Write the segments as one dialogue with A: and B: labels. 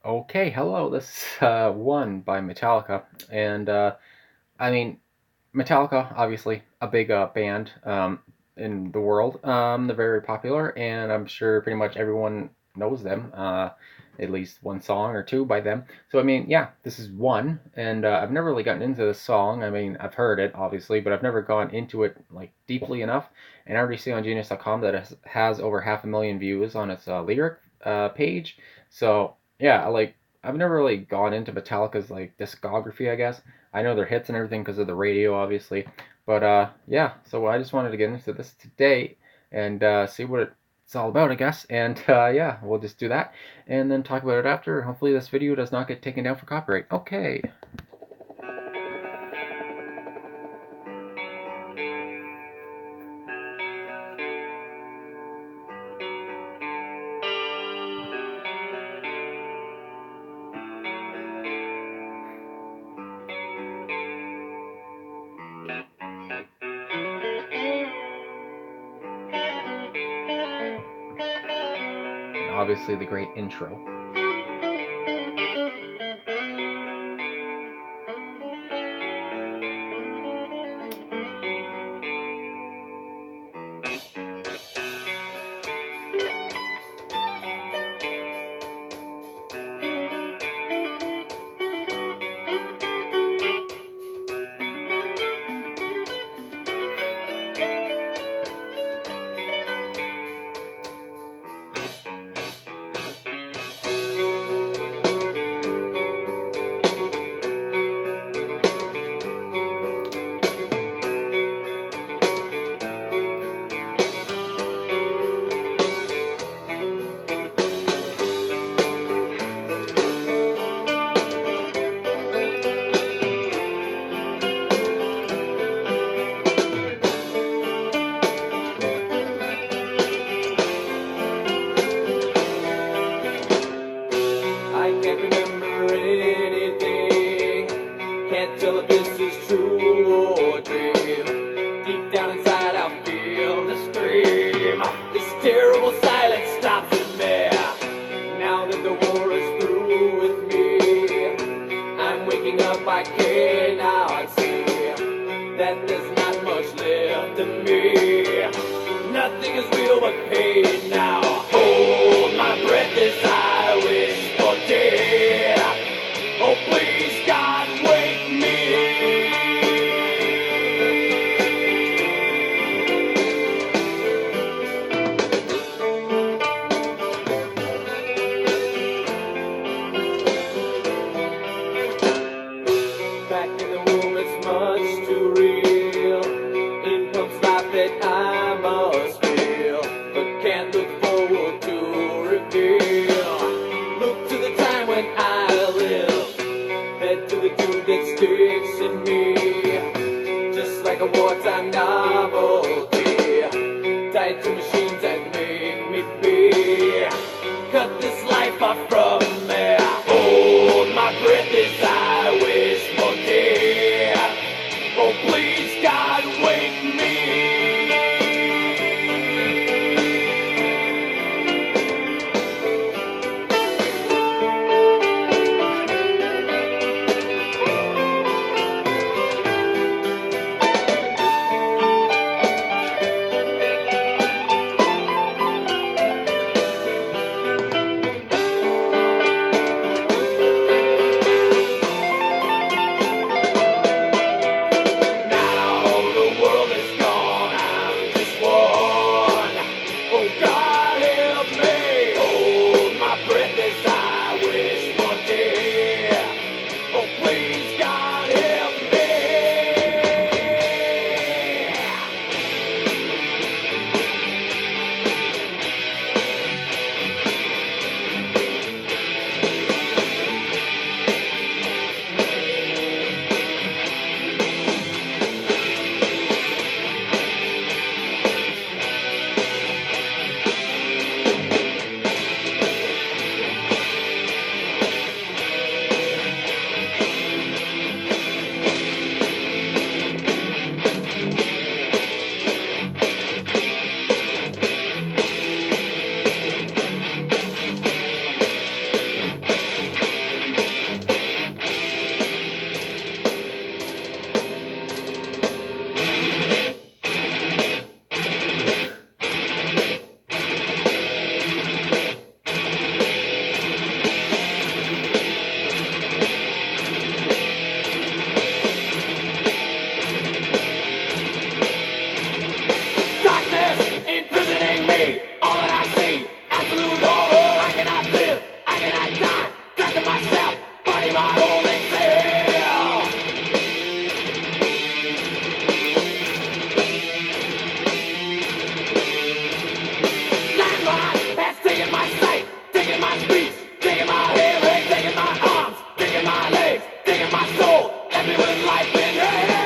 A: Okay, hello. This is One by Metallica, and I mean Metallica, obviously a big band in the world. They're very popular, and I'm sure pretty much everyone knows them. At least one song or two by them. So yeah, this is One, and I've never really gotten into this song. I've heard it obviously, but I've never gone into it like deeply enough. And I already see on Genius.com that it has over 500,000 views on its lyric page. So yeah, I've never really gone into Metallica's like discography, I guess. I know their hits and everything because of the radio, obviously. But yeah, so I just wanted to get into this today and see what it's all about, I guess. And yeah, we'll just do that and then talk about it after. Hopefully, this video does not get taken down for copyright. Okay. And obviously, the great intro.
B: I can't remember anything. Can't tell if this is true or a dream. Deep down inside, I feel the scream. This terrible silence stops in me. Now that the war is through with me, I'm waking up. I cannot see that there's not much left of me. Nothing is real but pain now. Hold my breath as I wish for death. Oh please God, wake me. Back in the womb it's much too real. In comes life that I must feel, but can't look forward to reveal. Look to the time when I live, head to the tube that sticks in me, just like a wartime novelty, tied to machines that make me be. Cut this life off from me. Hold my breath as I wish for death. Oh please God, wake me. speech, digging my head, digging my arms, digging my legs, digging my soul, and me with life in hell.
A: Man.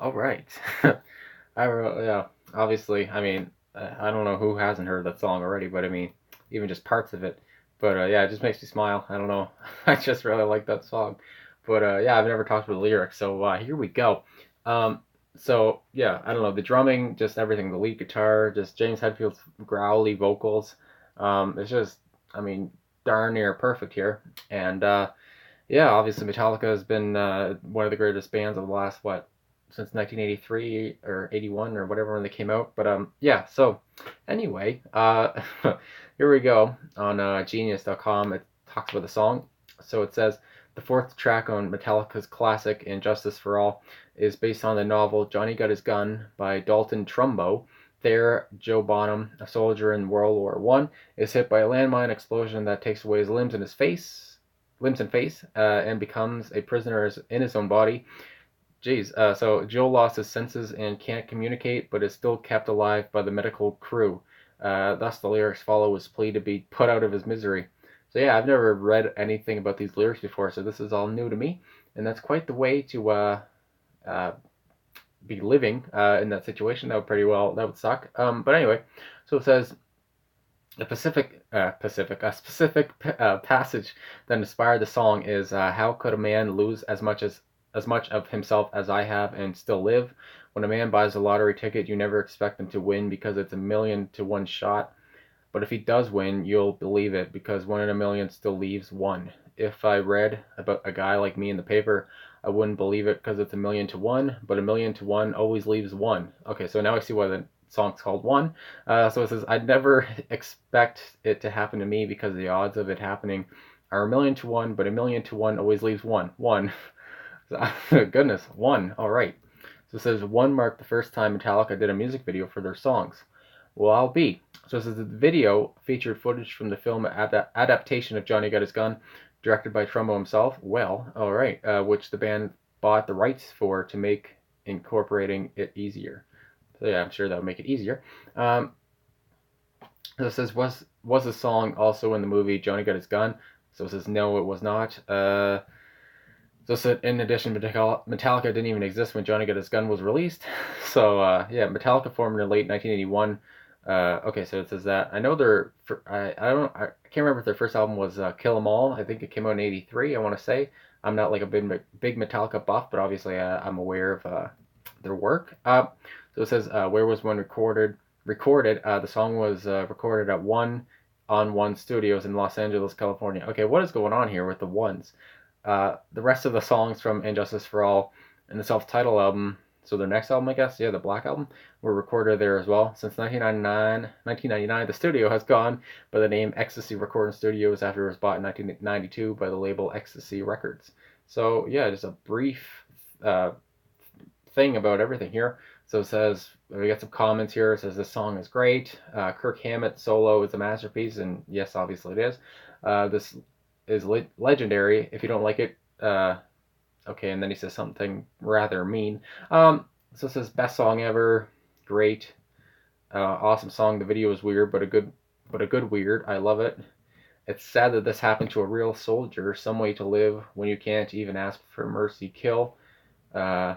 A: All right. Yeah, obviously, I mean, I don't know who hasn't heard that song already, but I mean, even just parts of it. But yeah, it just makes me smile. I don't know. I just really like that song. But yeah, I've never talked about the lyrics, so here we go. Um, so yeah, I don't know. The drumming, just everything, the lead guitar, just James Hetfield's growly vocals. It's just, I mean, darn near perfect here. And yeah, obviously Metallica has been one of the greatest bands of the last what since 1983 or 81 or whatever when they came out. But yeah. So anyway, here we go on Genius.com. It talks about the song. So it says the fourth track on Metallica's classic "Injustice for All" is based on the novel "Johnny Got His Gun" by Dalton Trumbo. There, Joe Bonham, a soldier in World War One, is hit by a landmine explosion that takes away his limbs and face, and becomes a prisoner in his own body. Jeez, so Joe lost his senses and can't communicate, but is still kept alive by the medical crew. Thus, the lyrics follow his plea to be put out of his misery. So yeah, I've never read anything about these lyrics before, so this is all new to me, and that's quite the way to uh, be living in that situation. That would suck. But anyway, so it says a specific passage that inspired the song is how could a man lose as much of himself as I have and still live? When a man buys a lottery ticket, you never expect him to win because it's a million to one shot. But if he does win, you'll believe it because one in a million still leaves one. If I read about a guy like me in the paper, I wouldn't believe it because it's a million to one, but a million to one always leaves one. Okay, so now I see why the song's called One. So it says, I'd never expect it to happen to me because the odds of it happening are a million to one, but a million to one always leaves one. One. Goodness, one. All right. So it says, one marked the first time Metallica did a music video for their songs. Well, I'll be. So it says the video featured footage from the film adaptation of Johnny Got His Gun, directed by Trumbo himself. Well, all right, which the band bought the rights for to make incorporating it easier. So yeah, I'm sure that would make it easier. So it says was the song also in the movie Johnny Got His Gun? So it says no, it was not. So in addition, Metallica didn't even exist when Johnny Got His Gun was released. So yeah, Metallica formed in late 1981. Okay, so it says that I know I can't remember if their first album was Kill 'Em All. I think it came out in '83. I want to say I'm not like a big Metallica buff, but obviously I'm aware of their work. So it says, where was one recorded? Recorded. The song was recorded at One on One Studios in Los Angeles, California. Okay, what is going on here with the ones? The rest of the songs from Injustice for All and the self-titled album, so their next album, I guess, yeah, the Black Album, were recorded there as well. Since 1999, the studio has gone by the name Ecstasy Recording Studios after it was bought in 1992 by the label Ecstasy Records. So yeah, just a brief uh, thing about everything here. So it says we got some comments here. It says this song is great. Kirk Hammett solo is a masterpiece, and yes, obviously it is. This is legendary. If you don't like it, okay. And then he says something rather mean. So it says best song ever, great, awesome song. The video is weird, but a good weird. I love it. It's sad that this happened to a real soldier. Some way to live when you can't even ask for mercy. Kill. Uh,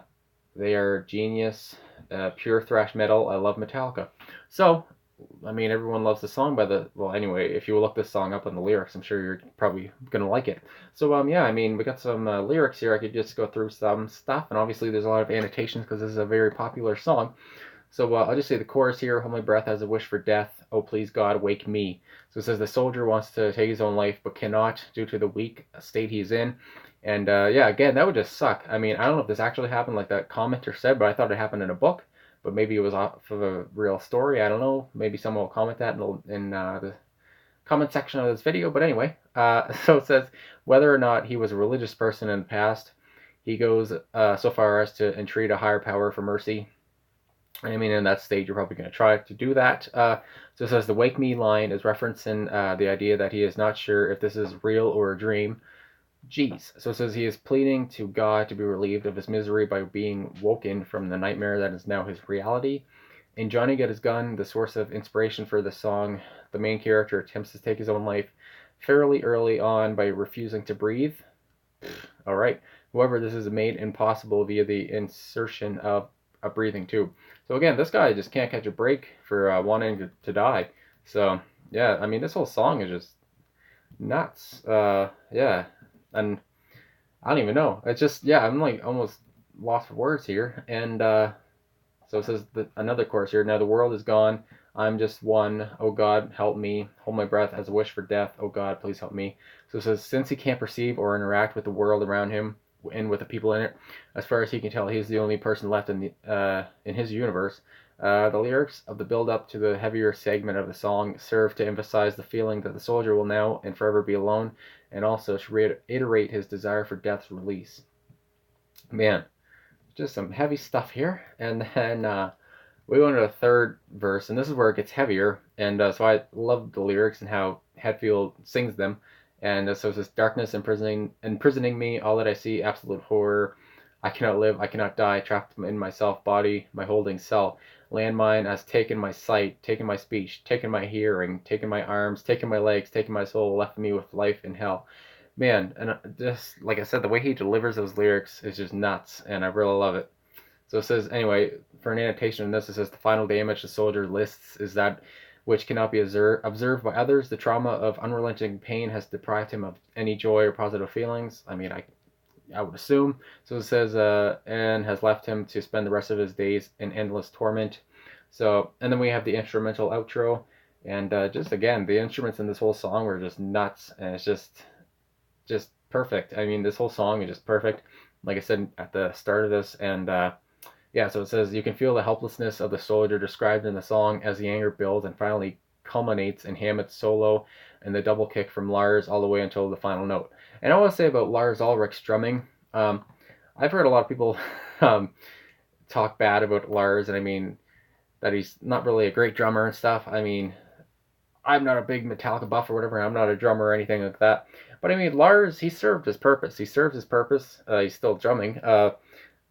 A: they are genius, pure thrash metal. I love Metallica. So, I mean, everyone loves the song by the. Well, anyway, if you look this song up on the lyrics, I'm sure you're probably gonna like it. So, yeah, I mean, we got some lyrics here. I could just go through some stuff, and obviously there's a lot of annotations because this is a very popular song. So I'll just say the chorus here: "Hold my breath as a wish for death. Oh please God, wake me." So it says the soldier wants to take his own life but cannot due to the weak state he's in. And yeah, again, that would just suck. I mean, I don't know if this actually happened like that commenter said, but I thought it happened in a book. But maybe it was off of a real story. I don't know. Maybe someone will comment that in the comment section of this video. But anyway, so it says whether or not he was a religious person in the past, he goes so far as to entreat a higher power for mercy. I mean, in that state, you're probably going to try to do that. So it says the "Wake Me" line is referencing the idea that he is not sure if this is real or a dream. Jeez. So it says he is pleading to God to be relieved of his misery by being woken from the nightmare that is now his reality. In Johnny Get His Gun, the source of inspiration for the song, the main character attempts to take his own life fairly early on by refusing to breathe. All right. However, this is made impossible via the insertion of a breathing tube. So again, this guy just can't catch a break for wanting to die. So yeah, I mean, this whole song is just nuts. Yeah, and I don't even know. It's just yeah, I'm like almost lost for words here. And so it says another chorus here. Now the world is gone. I'm just one. Oh God, help me. Hold my breath as a wish for death. Oh God, please help me. So it says since he can't perceive or interact with the world around him and with the people in it, as far as he can tell, he's the only person left in his universe. The lyrics of the build-up to the heavier segment of the song serve to emphasize the feeling that the soldier will now and forever be alone, and also to reiterate his desire for death's release. Man, just some heavy stuff here. And then we go into the third verse, and this is where it gets heavier. And so I love the lyrics and how Hetfield sings them. And so it says, "Darkness imprisoning me, all that I see, absolute horror. I cannot live, I cannot die, trapped in myself, body, my holding cell. Landmine has taken my sight, taken my speech, taken my hearing, taken my arms, taken my legs, taken my soul, left me with life in hell." Man, and just like I said, the way he delivers those lyrics is just nuts, and I really love it. So it says, anyway, for an annotation in this, it says the final damage the soldier lists is that which cannot be observed by others. The trauma of unrelenting pain has deprived him of any joy or positive feelings. I mean, I would assume. So it says, and has left him to spend the rest of his days in endless torment. So, and then we have the instrumental outro. And just again, the instruments in this whole song were just nuts. And it's just perfect. I mean, this whole song is just perfect. Like I said at the start of this, and yeah, so it says you can feel the helplessness of the soldier described in the song as the anger builds and finally culminates in Hammett's solo and the double kick from Lars all the way until the final note. And I want to say about Lars Ulrich's drumming, I've heard a lot of people um, talk bad about Lars, and I mean that he's not really a great drummer and stuff. I mean, I'm not a big Metallica buff or whatever. I'm not a drummer or anything like that. But I mean, Lars, he served his purpose. He served his purpose. He's still drumming.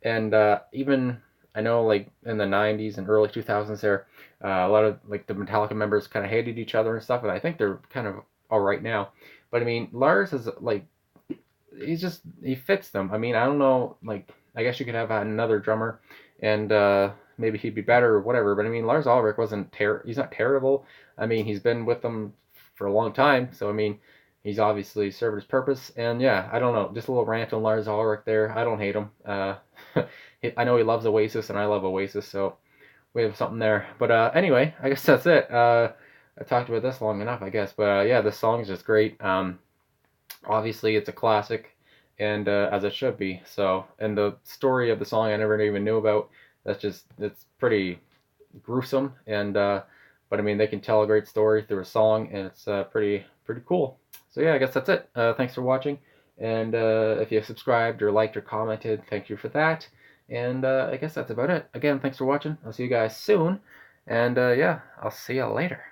A: And even I know, like in the '90s and early 2000s, there a lot of like the Metallica members kind of hated each other and stuff. And I think they're kind of all right now. But I mean, Lars is like he fits them. I mean, I don't know. Like I guess you could have another drummer, and maybe he'd be better or whatever. But I mean, Lars Ulrich wasn't he's not terrible. I mean, he's been with them for a long time, so I mean, he's obviously served his purpose. And yeah, I don't know, just a little rant on Lars Ulrich there. I don't hate him. I know he loves Oasis, and I love Oasis, so we have something there. But anyway, I guess that's it. I talked about this long enough, I guess. But yeah, this song is just great. Obviously, it's a classic, and as it should be. So, and the story of the song I never even knew about. It's pretty gruesome, and but I mean they can tell a great story through a song, and it's pretty cool. So yeah, I guess that's it. Thanks for watching, and if you subscribed or liked or commented, thank you for that. And I guess that's about it. Again, thanks for watching. I'll see you guys soon, and yeah, I'll see you later.